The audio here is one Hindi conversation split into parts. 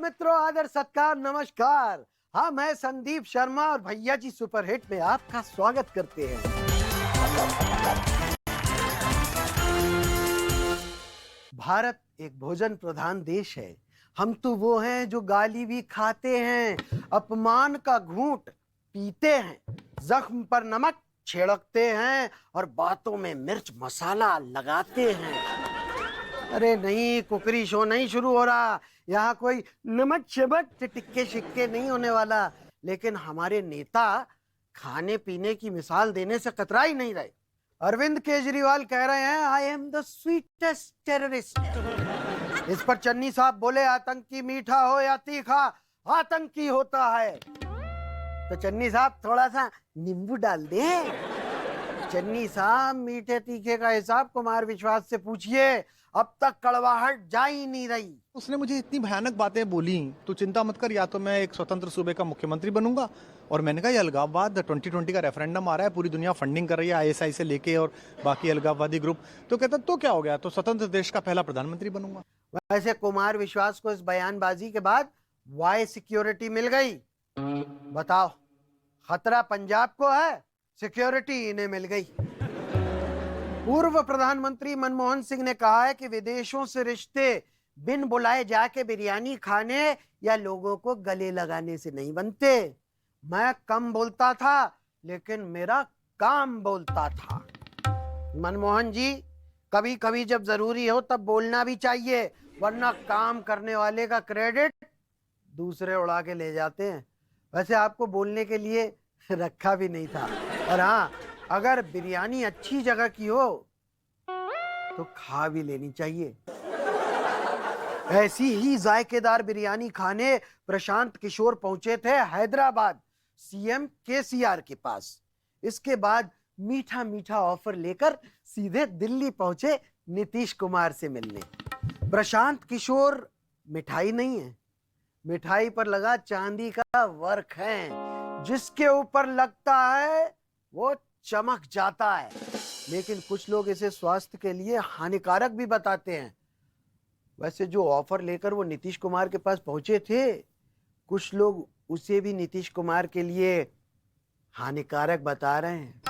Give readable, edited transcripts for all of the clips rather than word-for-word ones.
मित्रों, आदर सत्कार नमस्कार। हाँ, मैं संदीप शर्मा और भैया जी सुपरहिट में आपका स्वागत करते हैं। भारत एक भोजन प्रधान देश है। हम तो वो हैं जो गाली भी खाते हैं, अपमान का घूंट पीते हैं, जख्म पर नमक छिड़कते हैं और बातों में मिर्च मसाला लगाते हैं। अरे नहीं, कुकरी शो नहीं शुरू हो रहा। यहाँ कोई नमक शबक से टिक्के शिक्के नहीं होने वाला। लेकिन हमारे नेता खाने पीने की मिसाल देने से कतरा ही नहीं रहे। अरविंद केजरीवाल कह रहे हैं, I am the sweetest terrorist. इस पर चन्नी साहब बोले, आतंकी मीठा हो या तीखा, आतंकी होता है। तो चन्नी साहब थोड़ा सा नींबू डाल दे। चन्नी साहब, मीठे तीखे का हिसाब कुमार विश्वास से पूछिए, अब तक कड़वाहट जा ही नहीं रही। उसने मुझे इतनी भयानक बातें बोली, तो चिंता मत कर, या तो मैं एक स्वतंत्र सूबे का मुख्यमंत्री बनूंगा। और मैंने कहा, ये अलगाववाद 2020 का रेफरेंडम आ रहा है, पूरी दुनिया फंडिंग कर रही है आईएसआई से लेके और बाकी अलगाववादी ग्रुप। तो कहता तो क्या हो गया, तो स्वतंत्र देश का पहला प्रधानमंत्री बनूंगा। वैसे कुमार विश्वास को इस बयानबाजी के बाद वाई सिक्योरिटी मिल गई। बताओ, खतरा पंजाब को है, सिक्योरिटी इन्हें मिल गई। पूर्व प्रधानमंत्री मनमोहन सिंह ने कहा है कि विदेशों से रिश्ते बिन बुलाए जाके बिरयानी खाने या लोगों को गले लगाने से नहीं बनते। मैं कम बोलता था, लेकिन मेरा काम बोलता था। मनमोहन जी, कभी कभी जब जरूरी हो तब बोलना भी चाहिए, वरना काम करने वाले का क्रेडिट दूसरे उड़ा के ले जाते हैं। वैसे आपको बोलने के लिए रखा भी नहीं था। और हाँ, अगर बिरयानी अच्छी जगह की हो तो खा भी लेनी चाहिए। ऐसी ही जायकेदार बिरयानी खाने प्रशांत किशोर पहुंचे थे हैदराबाद सीएम केसीआर के पास। इसके बाद मीठा मीठा ऑफर लेकर सीधे दिल्ली पहुंचे नीतीश कुमार से मिलने। प्रशांत किशोर मिठाई नहीं है, मिठाई पर लगा चांदी का वर्क है। जिसके ऊपर लगता है वो चमक जाता है। लेकिन कुछ लोग इसे स्वास्थ्य के लिए हानिकारक भी बताते हैं। वैसे जो ऑफर लेकर वो नीतीश कुमार के पास पहुंचे थे, कुछ लोग उसे भी नीतीश कुमार के लिए हानिकारक बता रहे हैं।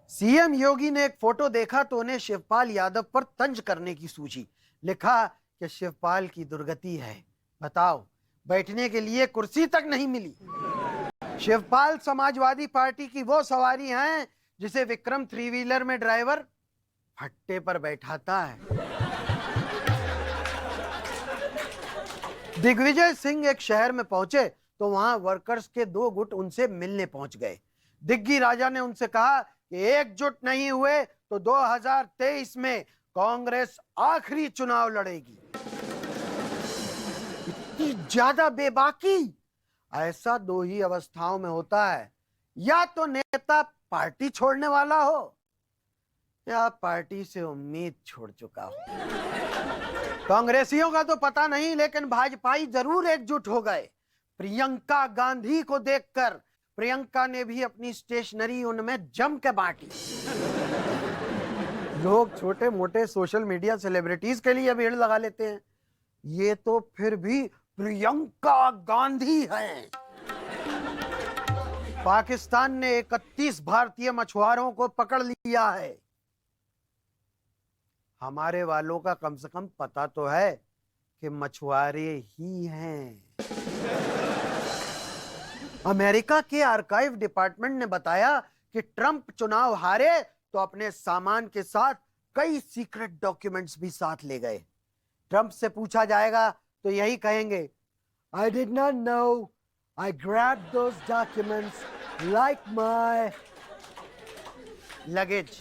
सीएम योगी ने एक फोटो देखा तो उन्हें शिवपाल यादव पर तंज करने की सूझी। लिखा कि शिवपाल की दुर्गति है। बताओ, बैठने के लिए कुर्सी तक नहीं मिली। शिवपाल समाजवादी पार्टी की वो सवारी हैं जिसे विक्रम थ्री व्हीलर में ड्राइवर फट्टे पर बैठाता है। दिग्विजय सिंह एक शहर में पहुंचे तो वहां वर्कर्स के दो गुट उनसे मिलने पहुंच गए। दिग्गी राजा ने उनसे कहा कि एकजुट नहीं हुए तो 2023 में कांग्रेस आखिरी चुनाव लड़ेगी। इतनी ज्यादा बेबाकी ऐसा दो ही अवस्थाओं में होता है, या तो नेता पार्टी छोड़ने वाला हो या पार्टी से उम्मीद छोड़ चुका हो। कांग्रेसियों का तो पता नहीं, लेकिन भाजपाई जरूर एकजुट हो गए। प्रियंका गांधी को देखकर प्रियंका ने भी अपनी स्टेशनरी उनमें जम के बांटी। लोग छोटे मोटे सोशल मीडिया सेलिब्रिटीज के लिए भीड़ लगा लेते हैं, ये तो फिर भी प्रियंका गांधी है। पाकिस्तान ने 31 भारतीय मछुआरों को पकड़ लिया है। हमारे वालों का कम से कम पता तो है कि मछुआरे ही हैं। अमेरिका के आर्काइव डिपार्टमेंट ने बताया कि ट्रंप चुनाव हारे तो अपने सामान के साथ कई सीक्रेट डॉक्यूमेंट्स भी साथ ले गए। ट्रंप से पूछा जाएगा तो यही कहेंगे, I did not know. I grabbed those documents like my luggage.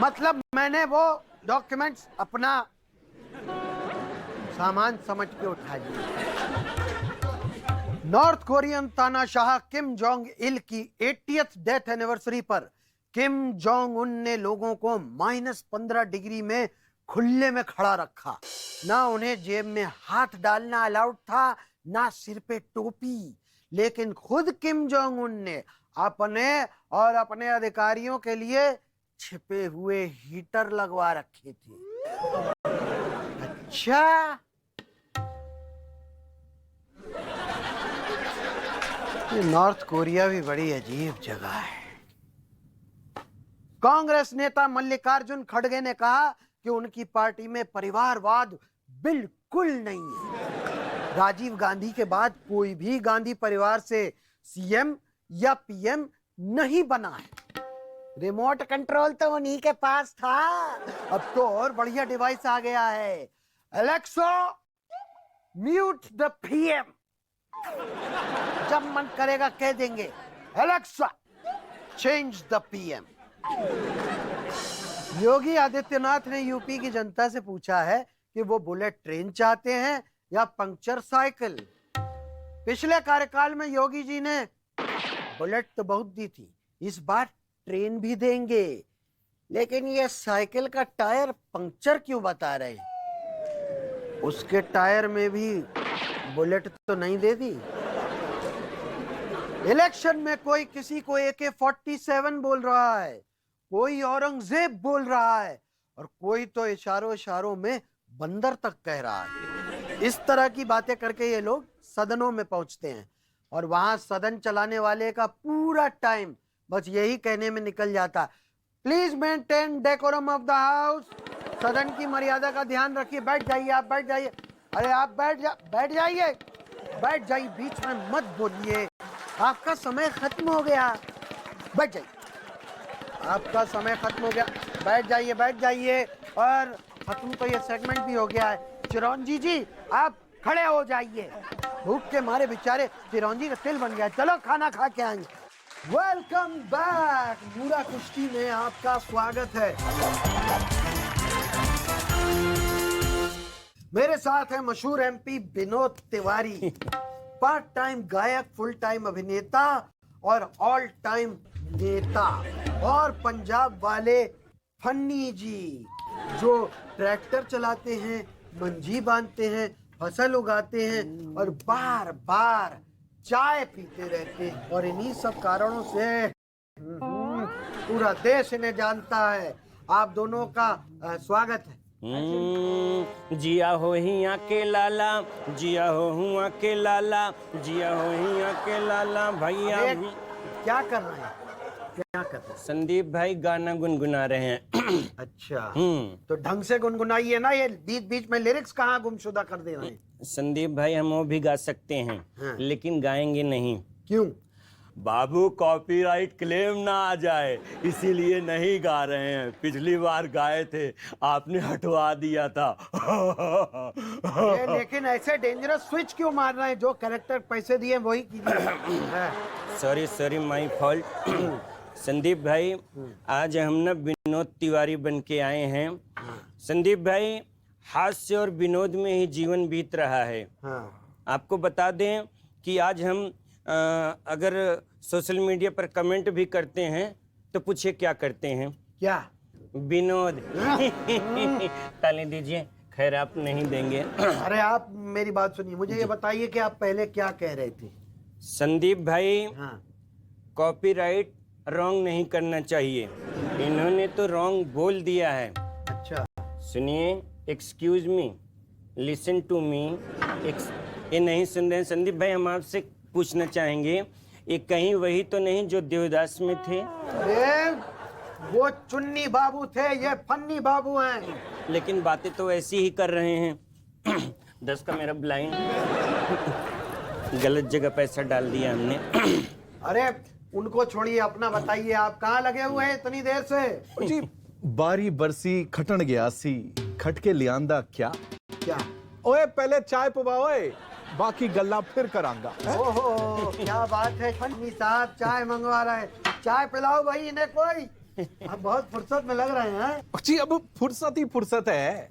मतलब मैंने वो डॉक्यूमेंट्स अपना सामान समझ के उठा लिया। नॉर्थ कोरियन तानाशाह किम जोंग इल की 80th डेथ एनिवर्सरी पर किम जोंग उन ने लोगों को -15 डिग्री में खुले में खड़ा रखा। ना उन्हें जेब में हाथ डालना अलाउड था, ना सिर पे टोपी। लेकिन खुद किम जोंग उन ने अपने और अपने अधिकारियों के लिए छिपे हुए हीटर लगवा रखे थे। अच्छा, ये नॉर्थ कोरिया भी बड़ी अजीब जगह है। कांग्रेस नेता मल्लिकार्जुन खड़गे ने कहा कि उनकी पार्टी में परिवारवाद बिल्कुल नहीं है। राजीव गांधी के बाद कोई भी गांधी परिवार से सीएम या पीएम नहीं बना है। रिमोट कंट्रोल तो उन्हीं के पास था, अब तो और बढ़िया डिवाइस आ गया है। Alexa mute the PM. जब मन करेगा कह देंगे Alexa change the PM. Yogi Adityanath ने यूपी की जनता से पूछा है कि वो बुलेट ट्रेन चाहते हैं या पंक्चर साइकिल। पिछले कार्यकाल में योगी जी ने बुलेट तो बहुत दी थी, इस बार ट्रेन भी देंगे, लेकिन ये साइकिल का टायर पंक्चर क्यों बता रहे हैं? उसके टायर में भी बुलेट तो नहीं दे दी। इलेक्शन में कोई किसी को AK-47 बोल रहा है, कोई औरंगजेब बोल रहा है और कोई तो इशारों इशारों में बंदर तक कह रहा है। इस तरह की बातें करके ये लोग सदनों में पहुंचते हैं और वहां सदन चलाने वाले का पूरा टाइम बस यही कहने में निकल जाता, please maintain decorum of the house. सदन की मर्यादा का ध्यान रखिए। बैठ जाइए, आप बैठ जाइए। अरे आप बैठ जाइए, बैठ जाइए, बीच में मत बोलिए, आपका समय खत्म हो गया। बैठ जाइए, आपका समय खत्म हो गया। बैठ जाइए और खत्म तो ये सेगमेंट भी हो गया है। चिरौंजी जी आप खड़े हो जाइए। भूख के मारे बेचारे चिरौंजी का तिल बन गया। चलो खाना खा के आएंगे। Welcome back. पूरा कुश्ती में आपका स्वागत है। मेरे साथ है मशहूर MP Vinod Tiwari, part time गायक, फुल टाइम अभिनेता और ऑल टाइम नेता, और पंजाब वाले फन्नी जी जो ट्रैक्टर चलाते हैं, मंजी बांधते हैं, फसल उगाते हैं और बार बार चाय पीते रहते हैं। और इन्हीं सब कारणों से पूरा देश इन्हें जानता है। आप दोनों का स्वागत है। जिया हो हिया के लाला, जिया हो हुआ के लाला, जिया हो हिया के लाला भैया। क्या कर रहे हैं? क्या कर रहे हैं? संदीप भाई गाना गुनगुना रहे हैं। अच्छा, तो ढंग से गुनगुनाइए ना, ये बीच बीच में लिरिक्स कहाँ गुमशुदा कर दे रहे हैं? संदीप भाई हम वो भी गा सकते हैं, हाँ। लेकिन गाएंगे नहीं। क्यों? बाबू कॉपीराइट क्लेम ना आ जाए, इसीलिए नहीं गा रहे हैं। पिछली बार गाए थे, आपने हटवा दिया था। लेकिन ऐसे डेंजरस स्विच क्यों मार रहे हैं? जो कैरेक्टर पैसे दिए वही कीजिए। Sorry my fault. संदीप भाई आज हम ना विनोद तिवारी बन के आए हैं। संदीप भाई हास्य और विनोद में ही जीवन बीत रहा है। हाँ। आपको बता दें कि आज हम अगर सोशल मीडिया पर कमेंट भी करते हैं तो पूछिए क्या करते हैं? क्या? विनोद। ताली दीजिए। खैर आप नहीं देंगे। अरे आप मेरी बात सुनिए, मुझे ये बताइए कि आप पहले क्या कह रहे थे? संदीप भाई हाँ। कॉपीराइट रॉन्ग नहीं करना चाहिए, इन्होंने तो रॉन्ग बोल दिया है। अच्छा सुनिए, excuse me, listen to me. ये नहीं सुन रहे हैं संदीप भाई? हम आपसे पूछना चाहेंगे, ये कहीं वही तो नहीं जो देवदास में थे? अरे वो चुन्नी बाबू थे, ये फन्नी बाबू हैं। लेकिन बातें तो ऐसी ही कर रहे हैं। 10 का मेरा ब्लाइंड। गलत जगह पैसा डाल दिया हमने। अरे उनको छोड़िए, अपना बताइए, आप कहाँ लगे हुए हैं इतनी देर से? जी बारी बरसी खटन गया सी, खट के लियांदा क्या? क्या? ओए पहले चाय पवा, ओए बाकी गल्ला फिर करांगा। ओहो क्या बात है, फन्नी साहब चाय मंगवा रहे हैं। चाय पिलाओ भाई इन्हें कोई। अब बहुत फुर्सत में लग रहे हैं। जी अब फुर्सत ही फुर्सत है?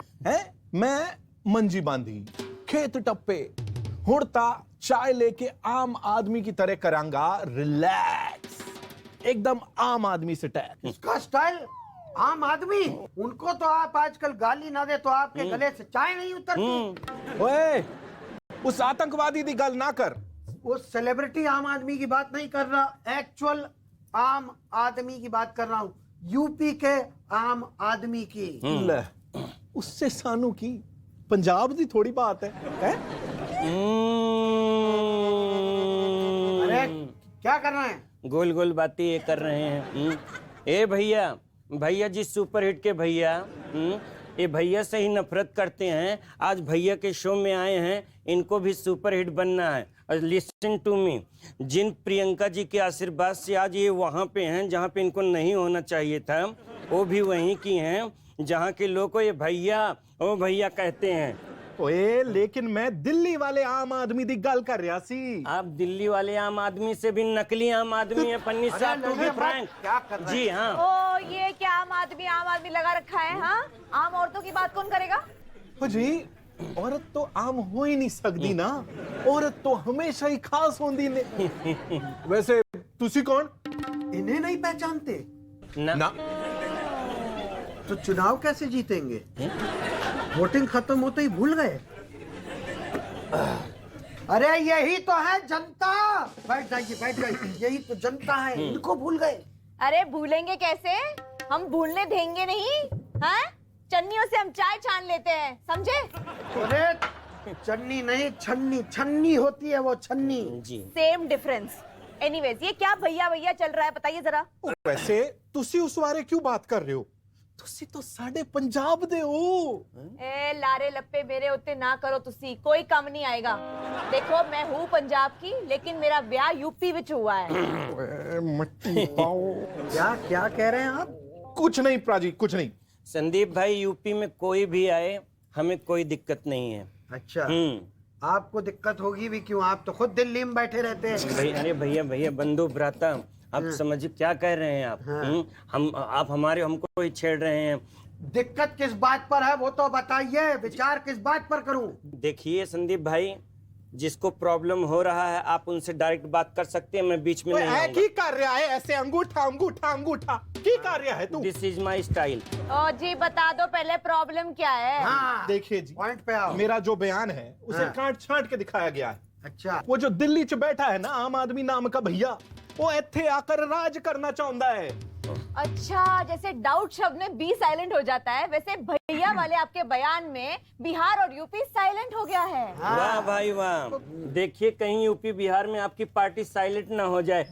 मैं मंजी बांधी, खेत टप्पे, हुड़ता चाय लेके आम आदमी की तरह करांगा रिलैक्स, एकदम आम आदमी से टैक। उसका स्टाइल आम आदमी? उनको तो आप आजकल गाली ना दे तो आपके गले से चाय नहीं उतरती। ओए उस आतंकवादी दी गल ना कर। उस सेलिब्रिटी आम आदमी की बात नहीं कर रहा, एक्चुअल आम आदमी की बात कर रहा हूँ, यूपी के आम आदमी की। ले, उससे सानू की पंजाब दी थोड़ी बात है? अरे क्या कर रहे हैं? गोल गोल बातें ये कर रहे हैं। ए भैया, भैया जी सुपरहिट के भैया, ये भैया से ही नफरत करते हैं। आज भैया के शो में आए हैं, इनको भी सुपरहिट बनना है। और लिसन टू मी, जिन प्रियंका जी के आशीर्वाद से आज ये वहाँ पे हैं जहाँ पे इनको नहीं होना चाहिए था, वो भी वहीं की हैं जहाँ के लोग को ये भैया ओ भैया कहते हैं। ओए लेकिन मैं दिल्ली वाले आम आदमी दी गल कर रहा सी। आप दिल्ली वाले आम आदमी से भी नकली आम आदमी है पन्नी साहब, टू बी फ्रैंक। क्या कर रहे हैं? जी हाँ। ओ ये क्या आम आदमी लगा रखा है? हाँ, आम औरतों की बात कौन करेगा? ओ जी, औरत तो आम हो ही नहीं सकती ना, औरत तो हमेशा ही खास होंदी ने। वैसे तुसी कौन? इन्हें नहीं पहचानते ना। तो चुनाव कैसे जीतेंगे? वोटिंग खत्म होते ही भूल गए। अरे यही तो है जनता। बैठ जाइए, बैठ जाइए। यही तो जनता है, इनको भूल गए। अरे भूलेंगे कैसे? हम भूलने देंगे नहीं। हाँ, चन्नियों से हम चाय छान लेते हैं, समझे? अरे चन्नी नहीं, छन्नी। छन्नी होती है वो, छन्नी। जी। Same difference. एनीवेज, ये क्या भैया भैया चल रहा है, बताइए जरा। वैसे तुसी उस बारे क्यों बात कर रहे हो? तुसी तो साढ़े पंजाब दे हो। ए लारे लप्पे मेरे उत्ते ना करो तुसी, कोई कम नहीं आएगा। देखो मैं हूँ पंजाब की, लेकिन मेरा ब्याह यूपी विच हुआ है। मट्टी पाओ। क्या क्या कह रहे हैं आप? कुछ नहीं प्राजी, कुछ नहीं। संदीप भाई, यूपी में कोई भी आए हमें कोई दिक्कत नहीं है। अच्छा, आपको दिक्कत होगी भी क्यों? आप तो खुद दिल्ली में बैठे रहते हैं। भाई, अरे भैया भैया, बंधु भ्राता, आप समझिए क्या कह रहे हैं आप। आप हमको ही छेड़ रहे हैं। दिक्कत किस बात पर है वो तो बताइए। विचार किस बात पर करूं? देखिए संदीप भाई, जिसको प्रॉब्लम हो रहा है आप उनसे डायरेक्ट बात कर सकते हैं, मैं बीच में नहीं आऊंगा। की कर रहा है ऐसे अंगूठा अंगूठा अंगूठा की कर रहा है तू? This is my style. ओ जी बता दो पहले प्रॉब्लम क्या है? हाँ, देखिए जी, पॉइंट पे आओ। मेरा जो बयान है उसे हाँ। काट छांट के दिखाया गया है। अच्छा, वो जो दिल्ली च बैठा है ना आम आदमी नाम का भैया, वो इत्थे आकर राज करना चाहता है। अच्छा, जैसे डाउट शब्द में बी साइलेंट हो जाता है, वैसे भैया वाले आपके बयान में बिहार और यूपी साइलेंट हो गया है। वाह भाई वाह, देखिए कहीं यूपी बिहार में आपकी पार्टी साइलेंट ना हो जाए।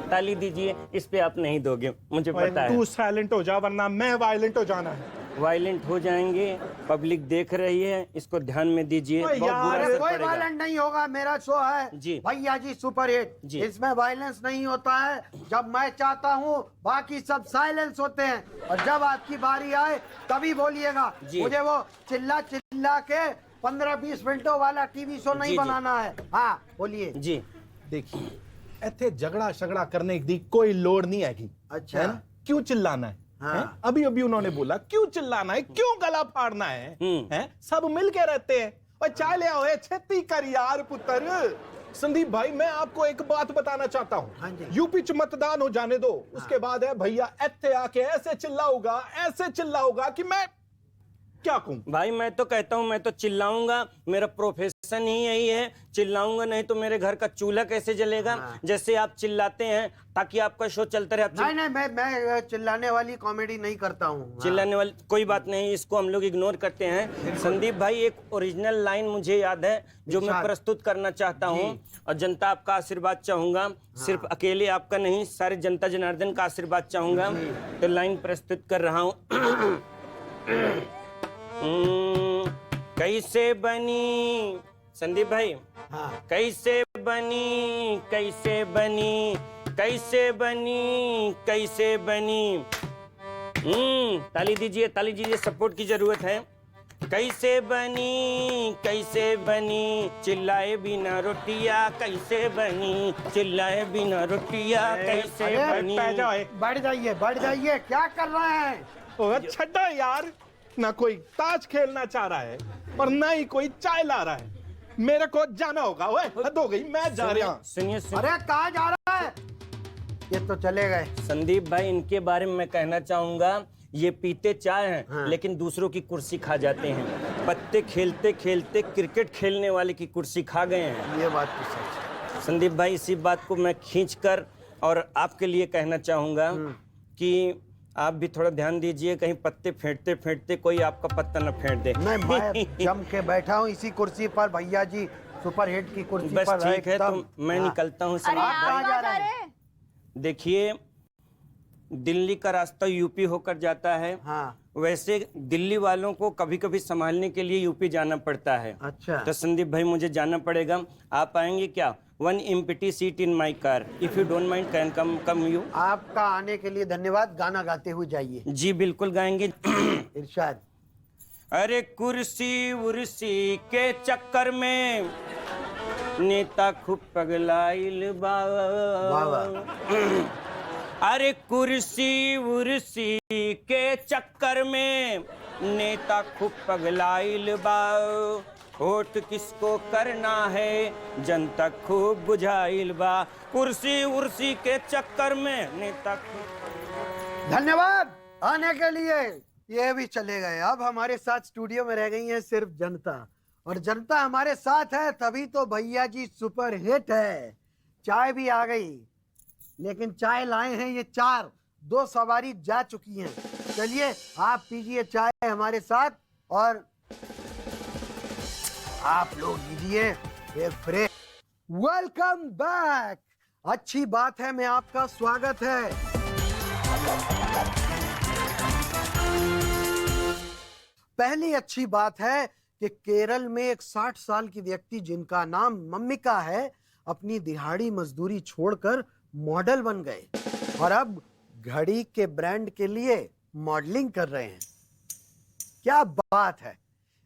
ताली दीजिए, इस पे आप नहीं दोगे, मुझे पता है। तू साइलेंट हो जा वरना मैं वायलेंट हो जाना है। वायलेंट हो जाएंगे, पब्लिक देख रही है, इसको ध्यान में दीजिए। ओए बहुत यार, बुरा अरे असर कोई पड़ेगा। वायलेंस नहीं होगा। मेरा शो है जी। भैया जी सुपरहिट। जी। इसमें वायलेंस नहीं होता है। जब मैं चाहता हूँ बाकी सब साइलेंस होते हैं, और जब आपकी बारी आए तभी बोलिएगा। जी। मुझे वो चिल्ला चिल्ला के 15-20 मिनटों वाला टीवी शो नहीं जी, जी। बनाना है। हाँ बोलिए। जी। देखिए, इत्थे झगड़ा शगड़ा करने की कोई लोड़ नहीं हैगी। अच्छा। है ना? क्यों चिल्लाना है? हाँ। हैं? अभी अभी उन्होंने बोला क्यों चिल्लाना है, क्यों गला फाड़ना है? हैं? सब मिल के रहते हैं। और चाय ले आओ, छेती कर यार पुत्र। संदीप भाई, मैं आपको एक बात बताना चाहता हाँ जी। हूँ। यूपी च मतदान हो जाने दो, उसके बाद है भैया इत्थे आके ऐसे चिल्लाऊगा कि मैं क्या कहूँ। भाई मैं तो कहता हूँ, मैं तो चिल्लाऊंगा, मेरा प्रोफेशन ही यही है। चिल्लाऊंगा नहीं तो मेरे घर का चूल्हा कैसे जलेगा? जैसे आप चिल्लाते हैं ताकि आपका शो चलता रहे। आप नहीं, मैं चिल्लाने वाली कॉमेडी नहीं करता हूँ। चिल्लाने वाली कोई बात नहीं, इसको हम लोग इग्नोर करते हैं। संदीप भाई, एक ओरिजिनल लाइन मुझे याद है जो मैं प्रस्तुत करना चाहता हूँ, और जनता आपका आशीर्वाद चाहूंगा। सिर्फ अकेले आपका नहीं, सारे जनता जनार्दन का आशीर्वाद चाहूंगा। तो लाइन प्रस्तुत कर रहा हूँ। कैसे बनी संदीप भाई, हाँ। कैसे बनी कैसे बनी कैसे बनी कैसे बनी। ताली दीजिए, सपोर्ट की जरूरत है। कैसे बनी चिल्लाए बिना रोटियां, कैसे बनी चिल्लाए बिना रोटियां, कैसे बनी। बढ़ जाइए, क्या कर रहे हैं? ओए छड्डा यार, ना कोई ताश खेलना चाह रहा है और ना ही कोई चाय ला रहा है। मेरे को जाना होगा। ओए हद हो गई, मैं जा रहा हूँ। सुनिए अरे कहाँ जा रहा है? ये तो चले गए। संदीप भाई, इनके बारे में मैं कहना चाहूंगा, ये पीते चाय हैं। हाँ। लेकिन दूसरों की कुर्सी खा जाते हैं। पत्ते खेलते खेलते क्रिकेट खेलने वाले की कुर्सी खा गए हैं। ये बात तो सच है। संदीप भाई, इसी बात को मैं खींचकर और आपके लिए कहना चाहूंगा कि आप भी थोड़ा ध्यान दीजिए, कहीं पत्ते फेंटते फेंटते कोई आपका पत्ता न फेंट दे। नहीं, मैं जम के बैठा हूँ इसी कुर्सी पर। भैया जी सुपरहिट की कुर्सी बस पर ठीक है, तो एकदम। मैं हाँ। निकलता हूँ अरे संदीप आप भाई। कहाँ जा रहे हैं? देखिए, दिल्ली का रास्ता यूपी होकर जाता है। हाँ। वैसे दिल्ली वालों को कभी कभी संभालने के लिए यूपी जाना पड़ता है। अच्छा। तो संदीप भाई मुझे जाना पड़ेगा। आप आएंगे क्या? 1 empty seat in my car, if you don't mind can come you. आपका आने के लिए धन्यवाद। गाना गाते हुए जाइए। जी बिल्कुल गाएंगे। इरशाद। अरे कुर्सी उर्सी के चक्कर में नेता खूब पगलाइल बा। वाह वाह। अरे कुर्सी उर्सी के चक्कर में नेता खूब पगलाइल बा। वोट किसको करना है जनता खूब बुझाइल बा। कुर्सी उर्सी के चक्कर में नेता खूब। धन्यवाद आने के लिए। ये भी चले गए। अब हमारे साथ स्टूडियो में रह गई है सिर्फ जनता, और जनता हमारे साथ है तभी तो भैया जी सुपर हिट है। चाय भी आ गई, लेकिन चाय लाए हैं ये 4, 2 सवारी जा चुकी हैं। चलिए आप पीजिए चाय हमारे साथ, और आप लोग लीजिए एक फ्रेश। Welcome back. अच्छी बात है, मैं आपका स्वागत है। पहली अच्छी बात है कि केरल में एक 60 साल की व्यक्ति जिनका नाम मम्मिका है, अपनी दिहाड़ी मजदूरी छोड़कर मॉडल बन गए और अब घड़ी के ब्रांड के लिए मॉडलिंग कर रहे हैं। क्या बात है।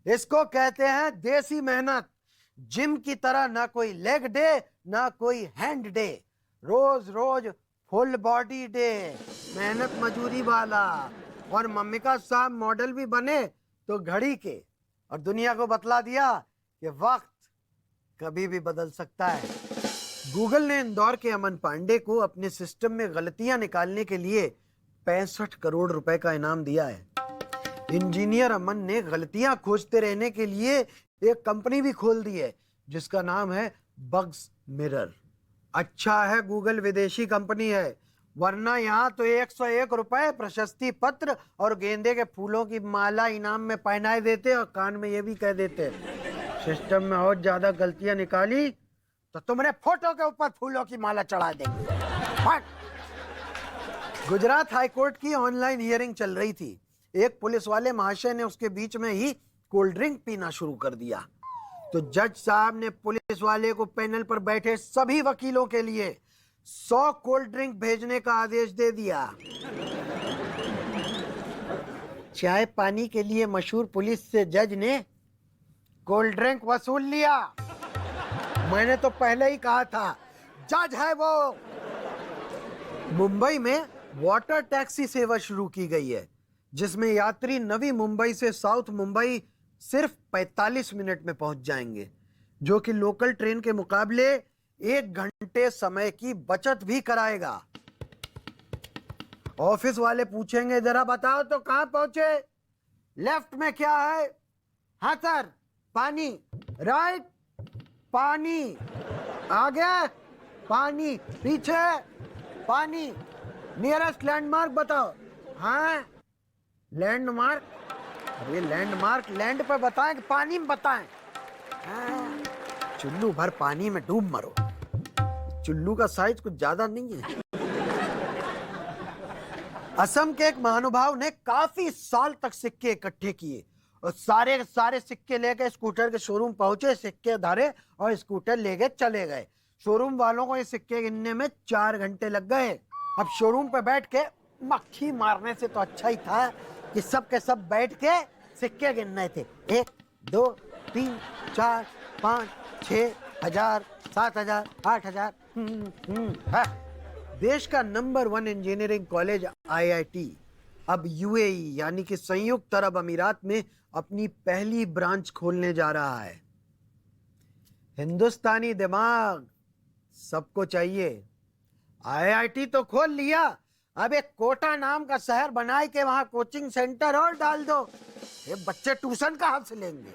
इसको कहते हैं देसी मेहनत। जिम की तरह ना कोई लेग डे ना कोई हैंड डे, रोज रोज फुल बॉडी डे, मेहनत मजूरी वाला। और मम्मिका साहब मॉडल भी बने तो घड़ी के, और दुनिया को बतला दिया कि वक्त कभी भी बदल सकता है। गूगल ने इंदौर के अमन पांडे को अपने सिस्टम में गलतियां निकालने के लिए 65 करोड़ रुपए का इनाम दिया है। इंजीनियर अमन ने गलतियां खोजते रहने के लिए एक कंपनी भी खोल दी है जिसका नाम है बग्स मिरर। अच्छा है गूगल विदेशी कंपनी है, वरना यहाँ तो 101 रुपए प्रशस्ति पत्र और गेंदे के फूलों की माला इनाम में पहनाए देते और कान में ये भी कह देते सिस्टम में और ज्यादा गलतियां निकाली तो तुम्हारे फोटो के ऊपर फूलों की माला चढ़ा देंगे। गुजरात हाईकोर्ट की ऑनलाइन हियरिंग चल रही थी। एक पुलिस वाले महाशय ने उसके बीच में ही कोल्ड ड्रिंक पीना शुरू कर दिया, तो जज साहब ने पुलिस वाले को पैनल पर बैठे सभी वकीलों के लिए 100 कोल्ड ड्रिंक भेजने का आदेश दे दिया। चाय पानी के लिए मशहूर पुलिस से जज ने कोल्ड ड्रिंक वसूल लिया। मैंने तो पहले ही कहा था जज है वो। मुंबई में वाटर टैक्सी सेवा शुरू की गई है, जिसमें यात्री नवी मुंबई से साउथ मुंबई सिर्फ 45 मिनट में पहुंच जाएंगे, जो कि लोकल ट्रेन के मुकाबले 1 घंटे समय की बचत भी कराएगा। ऑफिस वाले पूछेंगे जरा बताओ तो कहां पहुंचे, लेफ्ट में क्या है, हाँ सर पानी, राइट पानी, आगे पानी, पीछे पानी, नियरेस्ट लैंडमार्क बताओ, हाँ लैंडमार्क, अरे लैंडमार्क लैंड पे बताएं कि पानी में बताएं। हाँ, चुल्लू भर पानी में डूब मरो। चुल्लू का साइज कुछ ज्यादा नहीं है। असम के एक महानुभाव ने काफी साल तक सिक्के इकट्ठे किए और सारे सिक्के लेके स्कूटर के शोरूम पहुंचे, सिक्के धरे और स्कूटर लेके चले गए। शोरूम वालों को ये सिक्के गिनने में 4 घंटे लग गए। अब शोरूम पे बैठ के मक्खी मारने से तो अच्छा ही था कि सब के सब बैठ के सिक्के गिनने थे। 1 2 3 4 5 6 हजार 7 हजार 8 हजार। देश का नंबर 1 इंजीनियरिंग कॉलेज IIT अब UAE यानी कि संयुक्त अरब अमीरात में अपनी पहली ब्रांच खोलने जा रहा है। हिंदुस्तानी दिमाग सबको चाहिए। IIT तो खोल लिया, अब एक कोटा नाम का शहर बनाए के वहां कोचिंग सेंटर और डाल दो, ये बच्चे ट्यूशन कहां से लेंगे।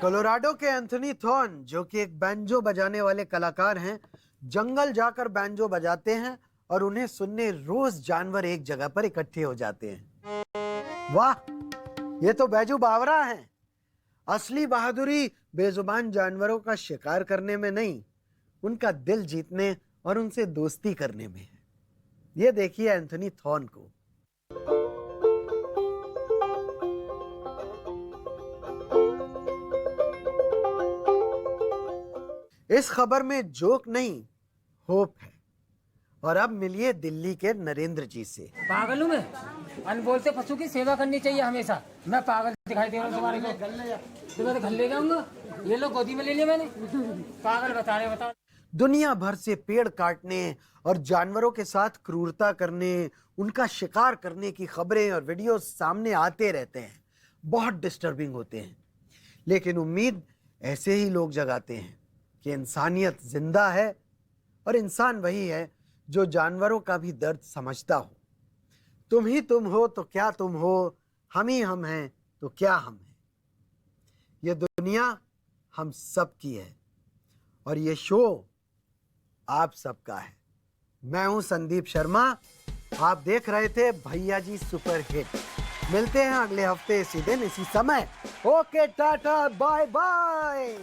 कोलोराडो के एंथनी थॉर्न, जो कि एक बैंजो बजाने वाले कलाकार हैं, जंगल जाकर बैंजो बजाते हैं और उन्हें सुनने रोज जानवर एक जगह पर इकट्ठे हो जाते हैं। वाह, ये तो बैजू बावरा हैं। असली बहादुरी बेजुबान जानवरों का शिकार करने में नहीं, उनका दिल जीतने और उनसे दोस्ती करने में है। ये देखिए एंथनी थॉर्न को। इस खबर में जोक नहीं, होप है। और अब मिलिए दिल्ली के नरेंद्र जी से। पागल हूँ मैं, अनबोल से पशु की सेवा करनी चाहिए हमेशा। मैं पागल दिखाई दे रहा हूँ तुम्हारे को? तो मैं तो घर ले जाऊंगा। ये लो गोदी में ले लिया मैंने। पागल बता रहे, बताओ। दुनिया भर से पेड़ काटने और जानवरों के साथ क्रूरता करने, उनका शिकार करने की खबरें और वीडियो सामने आते रहते हैं। बहुत डिस्टर्बिंग होते हैं, लेकिन उम्मीद ऐसे ही लोग जगाते हैं कि इंसानियत जिंदा है और इंसान वही है जो जानवरों का भी दर्द समझता हो। तुम ही तुम हो तो क्या तुम हो, हम ही हम हैं तो क्या हम हैं। ये दुनिया हम सब की है और ये शो आप सबका है। मैं हूं संदीप शर्मा, आप देख रहे थे भैया जी सुपर हिट। मिलते हैं अगले हफ्ते इसी दिन इसी समय। Okay, tata, bye bye.